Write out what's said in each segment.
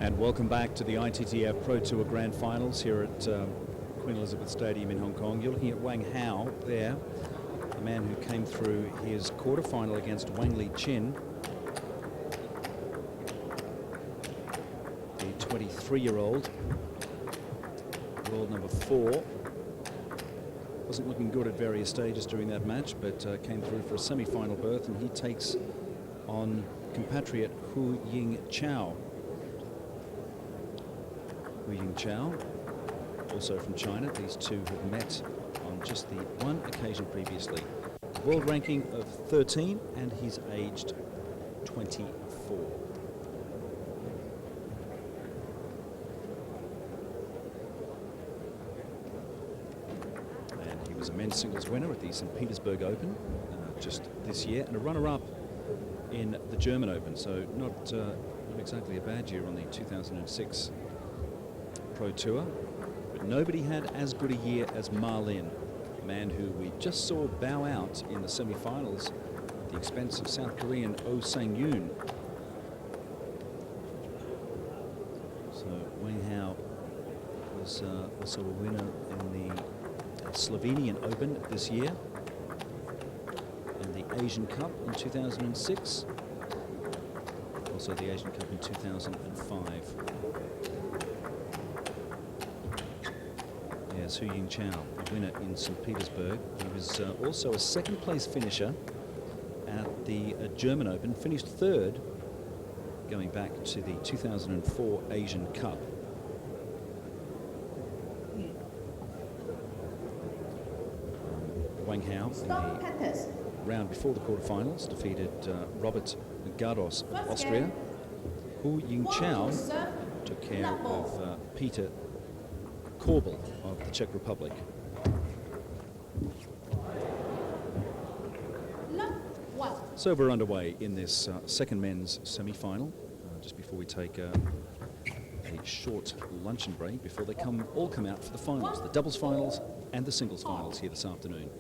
And welcome back to the ITTF Pro Tour Grand Finals here at Queen Elizabeth Stadium in Hong Kong. You're looking at Wang Hao there, the man who came through his quarterfinal against Wang Chin, the 23-year-old, world number 4. Wasn't looking good at various stages during that match, but came through for a semi-final berth, and he takes on compatriot Wingchao. Wingchao, also from China. These two have met on just the one occasion previously. World ranking of 13, and he's aged 24. And he was a men's singles winner at the St. Petersburg Open just this year, and a runner-up in the German Open. So not exactly a bad year on the 2006 Pro Tour, but nobody had as good a year as Ma Lin, a man who we just saw bow out in the semi-finals at the expense of South Korean Oh Sang-yoon. So Wang Hao was also a winner in the Slovenian Open this year, and the Asian Cup in 2006, also the Asian Cup in 2005. Yes, Wingchao, the winner in St. Petersburg. He was also a second-place finisher at the German Open, finished third, going back to the 2004 Asian Cup. Wang Hao, in the round before the quarterfinals, defeated Robert Garros of Austria. Wingchao took care of Peter Korbel of the Czech Republic. So we're underway in this second men's semi-final, just before we take a short luncheon break before they all come out for the finals, the doubles finals and the singles finals here this afternoon.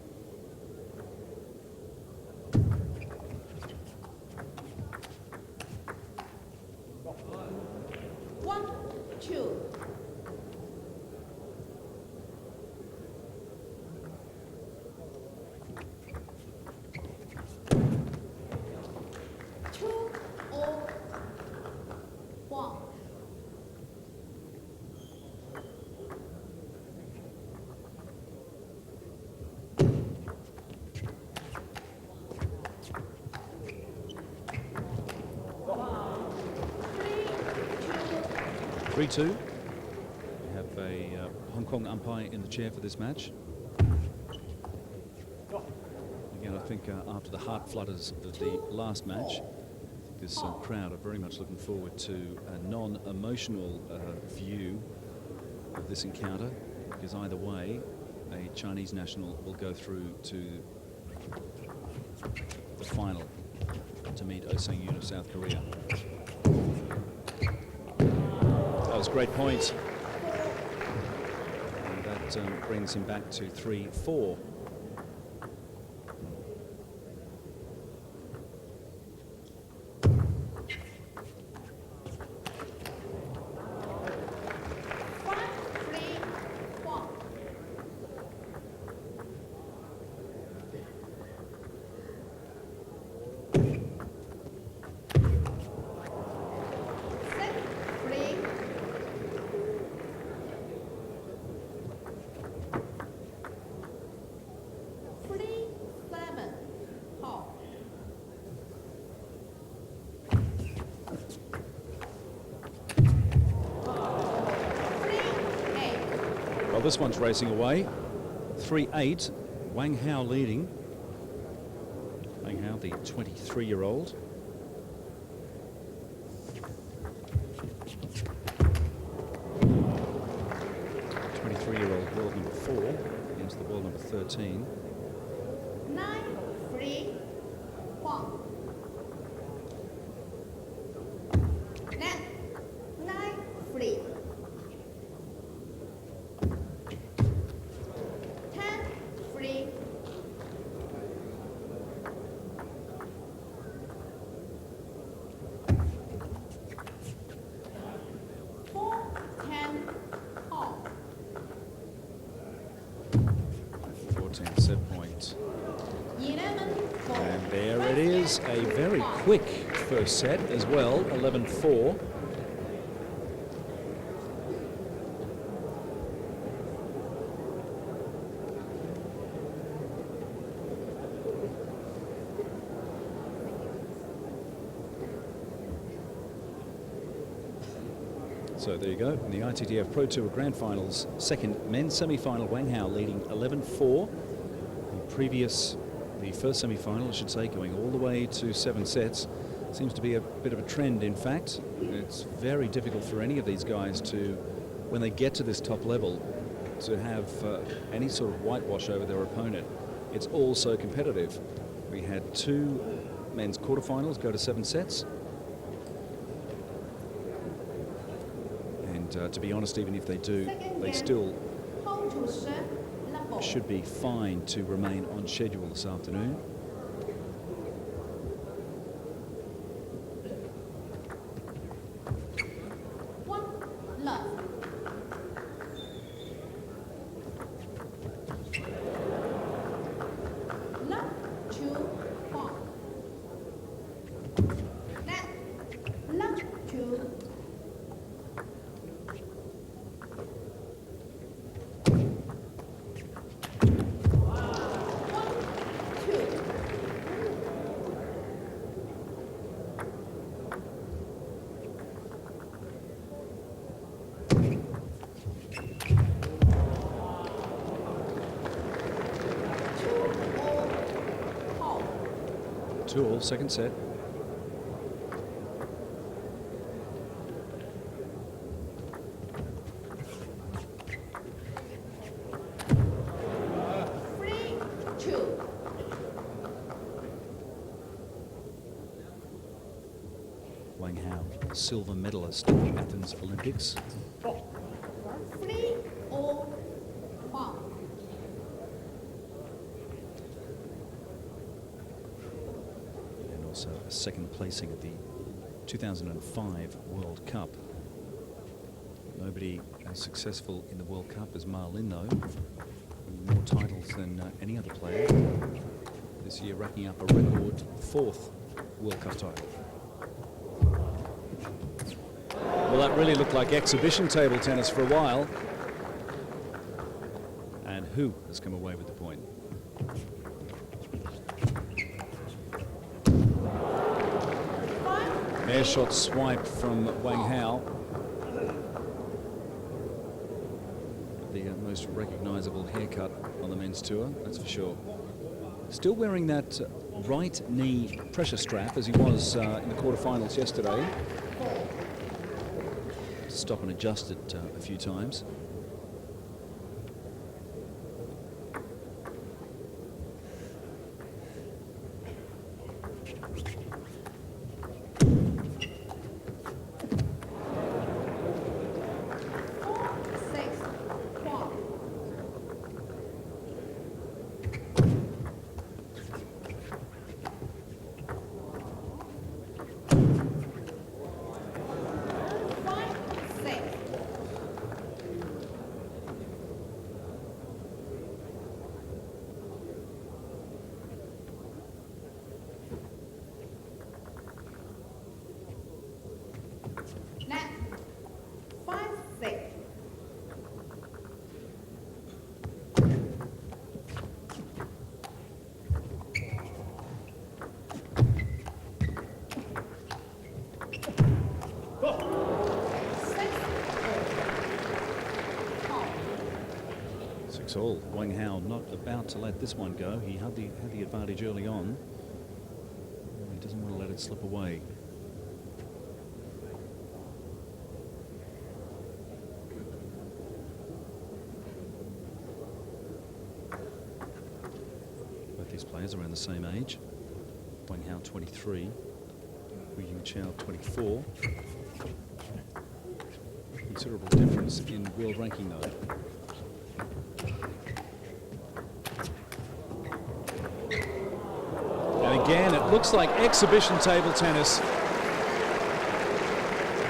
We have a Hong Kong umpire in the chair for this match. Again, I think after the heart flutters of the last match, this crowd are very much looking forward to a non-emotional view of this encounter, because either way, a Chinese national will go through to the final to meet Oh Sang-yoon of South Korea. That was a great point. And that brings him back to 3-4. Well, this one's racing away. 3-8, Wang Hao leading. Wang Hao, the 23-year-old. World number 4 against the world number 13. 9-3, Huang. 9-3. 10-3. 14th set point. 11-4. And there it is, a very quick first set as well, 11-4. So there you go, in the ITTF Pro Tour Grand Finals, second men's semi-final, Wang Hao leading 11-4. The first semi-final, I should say, going all the way to 7 sets. Seems to be a bit of a trend, in fact. It's very difficult for any of these guys to, when they get to this top level, to have any sort of whitewash over their opponent. It's all so competitive. We had 2 men's quarterfinals go to 7 sets. And to be honest, even if they do, they still should be fine to remain on schedule this afternoon. All, second set. Wang Hao, silver medalist at the Athens Olympics. 3-1. Also a second placing at the 2005 World Cup. Nobody as successful in the World Cup as Ma Lin, though. More titles than any other player. This year racking up a record 4th World Cup title. Well, that really looked like exhibition table tennis for a while. And who has come away with the point? Air shot swipe from Wang Hao. The most recognizable haircut on the men's tour, that's for sure. Still wearing that right knee pressure strap as he was in the quarterfinals yesterday. Stop and adjust it a few times. All. Wang Hao not about to let this one go. He had the advantage early on. He doesn't want to let it slip away. Both these players are around the same age. Wang Hao 23, Wingchao 24. Considerable difference in world ranking though. Again, it looks like exhibition table tennis,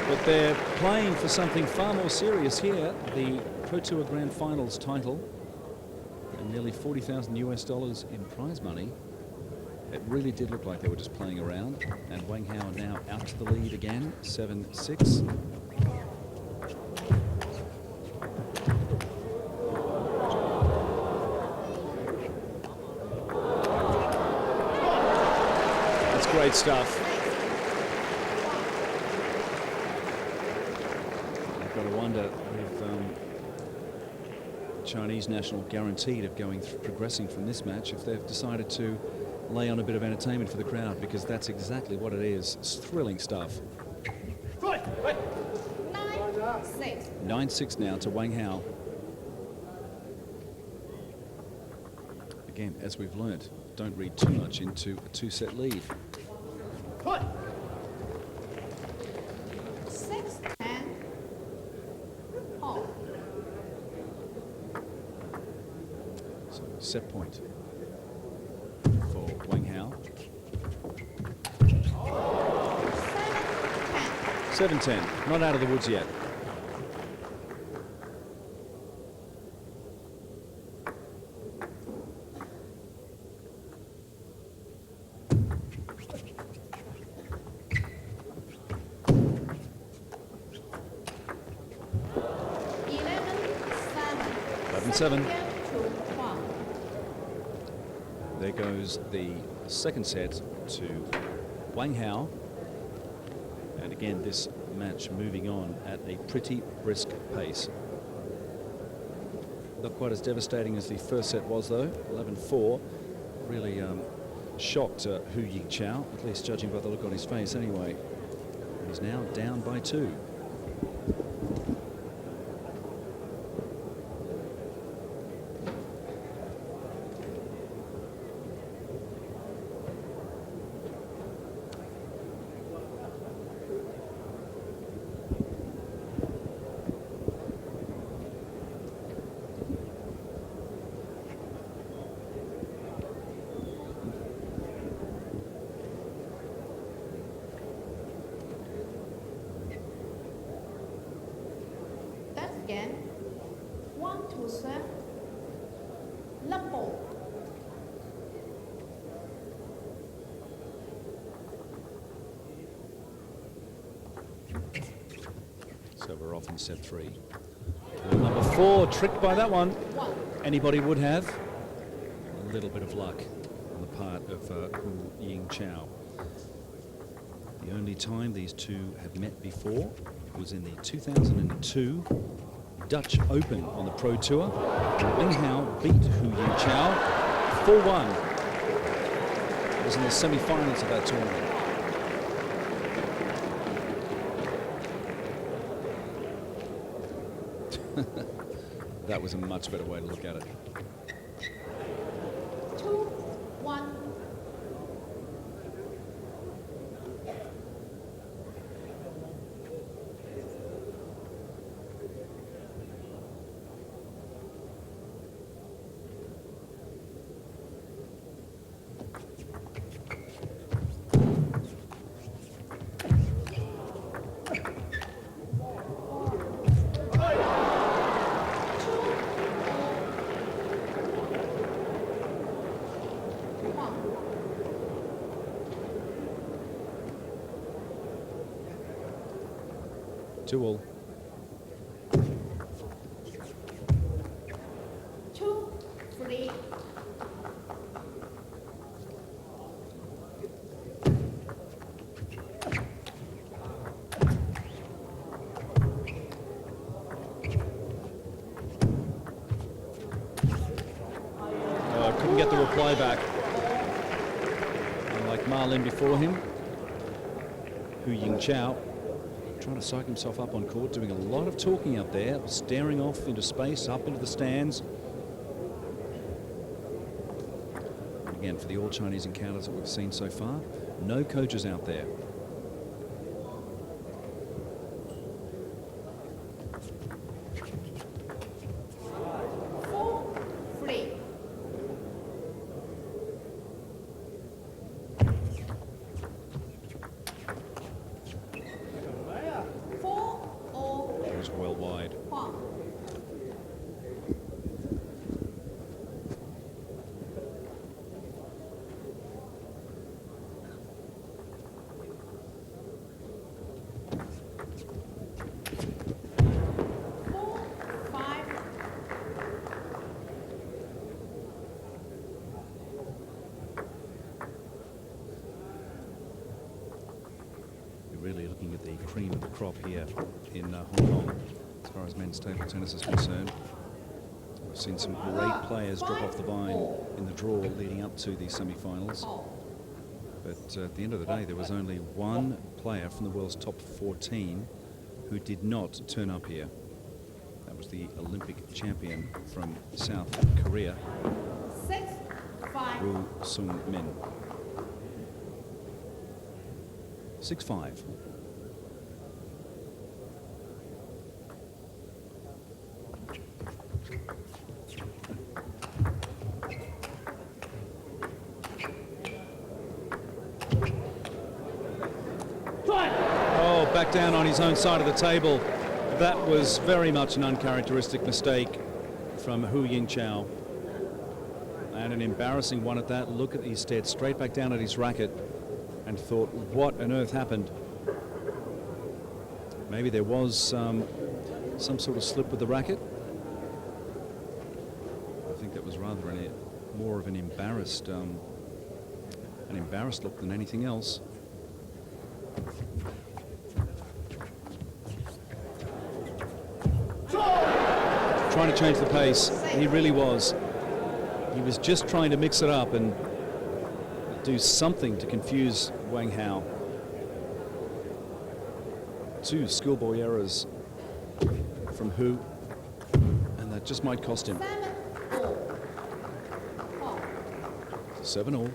but they're playing for something far more serious here, the Pro Tour Grand Finals title. and nearly 40,000 US dollars in prize money. It really did look like they were just playing around. And Wang Hao now out to the lead again, 7-6. That's great stuff. I've got to wonder if Chinese national guaranteed of progressing from this match if they've decided to lay on a bit of entertainment for the crowd, because that's exactly what it is. It's thrilling stuff. 9-6. 9-6 now to Wang Hao. Again, as we've learnt, don't read too much into a two-set lead. 6-10. Hold. So set point for Wang Hao. 7-10. 7-10, not out of the woods yet. Seven. There goes the second set to Wang Hao. And again, this match moving on at a pretty brisk pace. Not quite as devastating as the first set was, though. 11-4. Really shocked Wingchao, at least judging by the look on his face anyway. He's now down by 2. Again, 1-7, Lambo. So we're off in set 3. Number 4, tricked by that one. Anybody would have. A little bit of luck on the part of Wingchao. The only time these two have met before was in the 2002 Dutch Open on the Pro Tour. Wang Hao beat Wingchao 4-1. It was in the semi-finals of that tournament. That was a much better way to look at it. 2-1. Two all. 2-3. Couldn't get the reply back. Unlike Marlin before him, Wingchao trying to psych himself up on court, doing a lot of talking up there, staring off into space, up into the stands. Again, for the all-Chinese encounters that we've seen so far, no coaches out there. cream of the crop here in Hong Kong, as far as men's table tennis is concerned. We've seen some great players drop off the vine in the draw leading up to the semi-finals. But at the end of the day, there was only one player from the world's top 14 who did not turn up here. That was the Olympic champion from South Korea, 6-5. Woo Sung-min. 6-5. Oh, back down on his own side of the table. That was very much an uncharacteristic mistake from Hu Yingchao. And an embarrassing one at that. Look at, he stared straight back down at his racket and thought, what on earth happened? Maybe there was some sort of slip with the racket. I think that was rather more of an embarrassed look than anything else. Trying to change the pace. He really was. He was just trying to mix it up and do something to confuse Wang Hao. Two schoolboy errors from Hu, and that just might cost him. 7-all.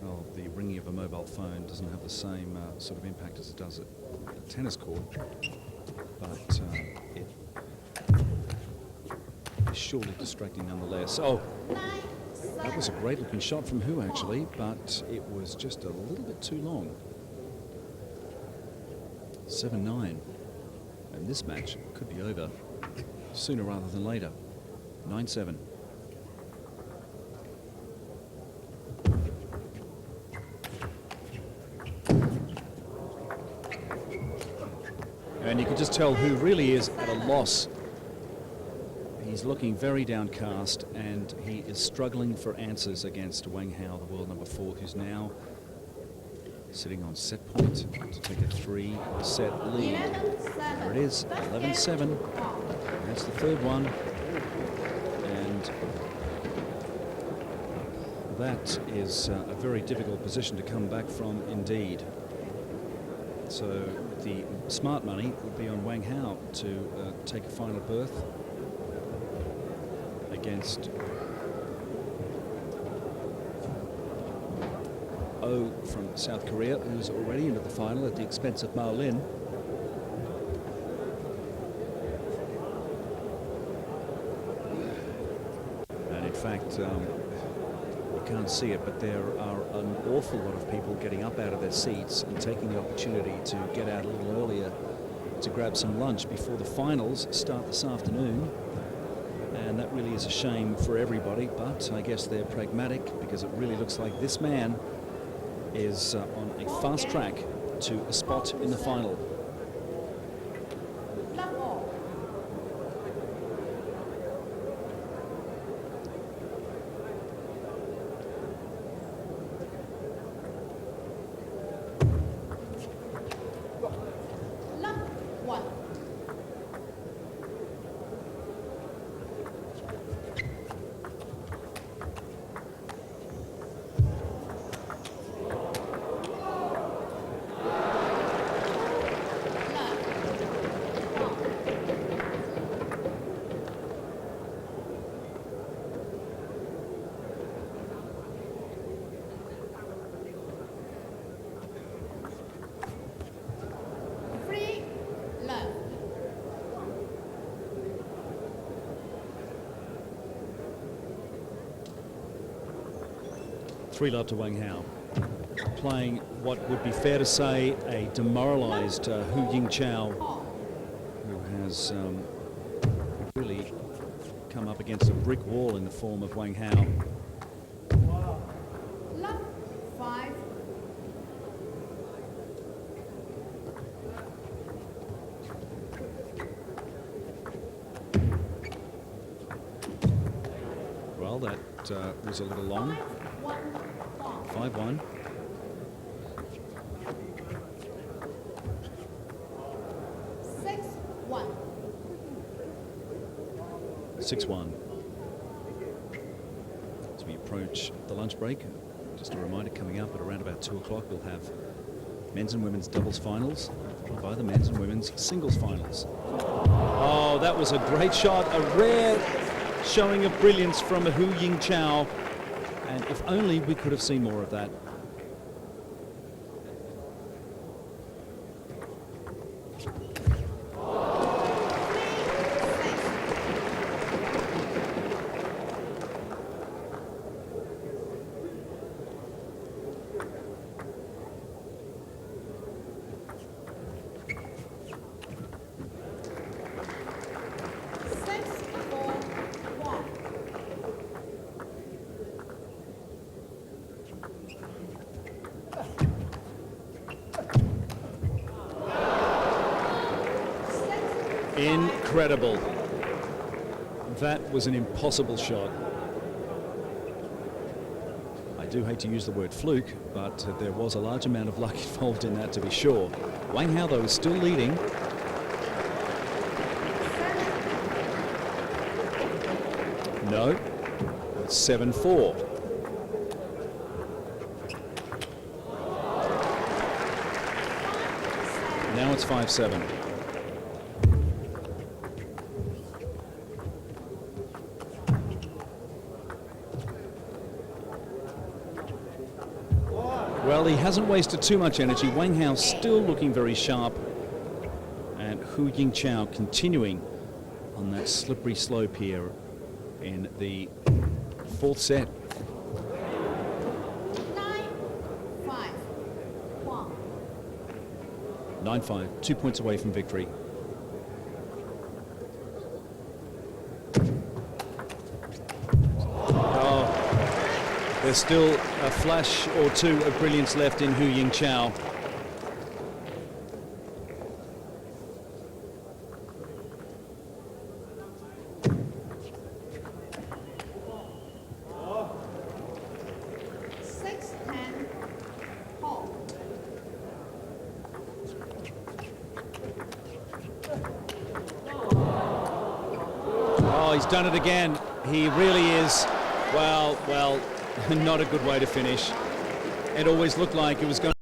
Well, the ringing of a mobile phone doesn't have the same sort of impact as it does at a tennis court, but it is surely distracting nonetheless. Oh, that was a great looking shot from Hu actually, but it was just a little bit too long. 7-9, and this match could be over sooner rather than later. 9-7. And you can just tell Hu really is at a loss. He's looking very downcast, and he is struggling for answers against Wang Hao, the world number 4, who's now sitting on set point to take a 3-set lead. There it is, 11-7. That's the third one. And that is a very difficult position to come back from indeed. So the smart money would be on Wang Hao to take a final berth against Oh from South Korea, who's already into the final at the expense of Mao Lin. And in fact, you can't see it, but there are an awful lot of people getting up out of their seats and taking the opportunity to get out a little earlier to grab some lunch before the finals start this afternoon. And that really is a shame for everybody, but I guess they're pragmatic, because it really looks like this man is on a fast track to a spot in the final. Three love to Wang Hao, playing what would be fair to say a demoralised Hu Yingchao, who has really come up against a brick wall in the form of Wang Hao. Love 5. well. That was a little long. 5-1. 6-1. 6-1. As we approach the lunch break, just a reminder, coming up at around about 2 o'clock, we'll have men's and women's doubles finals, followed by the men's and women's singles finals. Oh, that was a great shot, a rare showing of brilliance from Wingchao, and if only we could have seen more of that. Incredible. That was an impossible shot. I do hate to use the word fluke, but there was a large amount of luck involved in that, to be sure. Wang Hao, though, is still leading. No, it's 7-4. Now it's 5-7. Well, he hasn't wasted too much energy. Wang Hao still looking very sharp, and Wingchao continuing on that slippery slope here in the fourth set. 9-5. 9-5, 2 points away from victory. There's still a flash or two of brilliance left in Wingchao. Oh, he's done it again. He really is. Well, not a good way to finish. It always looked like it was going